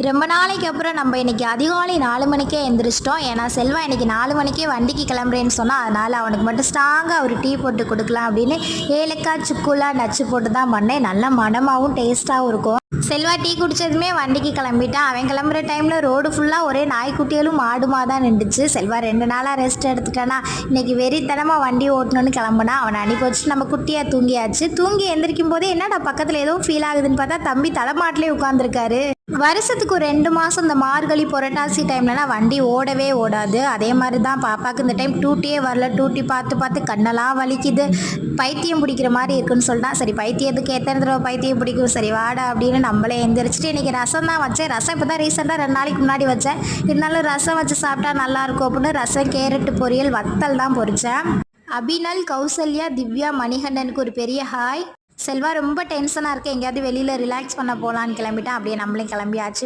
ரொம்ப நாளைக்கு அப்புறம் நம்ம இன்றைக்கி அதிகாலை 4 மணிக்கே எழுந்திரிச்சிட்டோம். ஏன்னா செல்வா இன்றைக்கி 4 மணிக்கே வண்டிக்கு கிளம்புறேன்னு சொன்னால், அதனால் அவனுக்கு மட்டும் ஸ்ட்ராங்காக ஒரு டீ போட்டு கொடுக்கலாம் அப்படின்னு ஏலக்காய் சுக்குலாம் நச்சு போட்டு தான் பண்ணேன். நல்ல மனமாகவும் டேஸ்ட்டாகவும் இருக்கும். செல்வா டீ குடித்ததுமே வண்டிக்கு கிளம்பிட்டான். அவன் கிளம்புற டைமில் ரோடு ஃபுல்லாக ஒரே நாய்க்குட்டிகளும் மாடுமா தான் நின்றுச்சு. செல்வா 2 நாளாக ரெஸ்ட் எடுத்துட்டானா, இன்றைக்கி வெறித்தனமாக வண்டி ஓட்டணும்னு கிளம்புனா. அவனை அனுப்பி வச்சுட்டு நம்ம குட்டியாக தூங்கியாச்சு. தூங்கி எந்திரிக்கும் போதே என்னடா பக்கத்தில் ஏதோ ஃபீல் ஆகுதுன்னு பார்த்தா தம்பி தலைமாட்டிலே உட்காந்துருக்காரு. வருஷத்துக்கு ஒரு 2 மாதம் இந்த மார்கழி புரட்டாசி டைம்லலாம் வண்டி ஓடவே ஓடாது. அதே மாதிரி தான் பாப்பாவுக்கு இந்த டைம் டூட்டியே வரல. டூட்டி பார்த்து பார்த்து கண்ணெல்லாம் வலிக்குது, பைத்தியம் பிடிக்கிற மாதிரி இருக்குன்னு சொல்லிட்டான். சரி பைத்தியத்துக்கு எத்தனை தடவை பைத்தியம் பிடிக்கும், சரி வாடா அப்படின்னு நம்மளே எந்திரிச்சிட்டு இன்றைக்கி ரசம் தான் வச்சேன். ரசம் இப்போ தான் ரீசெண்டாக 2 நாளைக்கு முன்னாடி வச்சேன். இருந்தாலும் ரசம் வச்சு சாப்பிட்டா நல்லாயிருக்கும் அப்படின்னு ரசம், கேரட்டு பொரியல், வத்தல் தான் பொரித்தேன். அபினல், கௌசல்யா, திவ்யா, மணிகண்டனுக்கு ஒரு பெரிய ஹாய். செல்வா ரொம்ப டென்ஷனாக இருக்குது, எங்கேயாவது வெளியில் ரிலாக்ஸ் பண்ண போகலான்னு கிளம்பிட்டான். அப்படியே நம்மளையும் கிளம்பியாச்சு.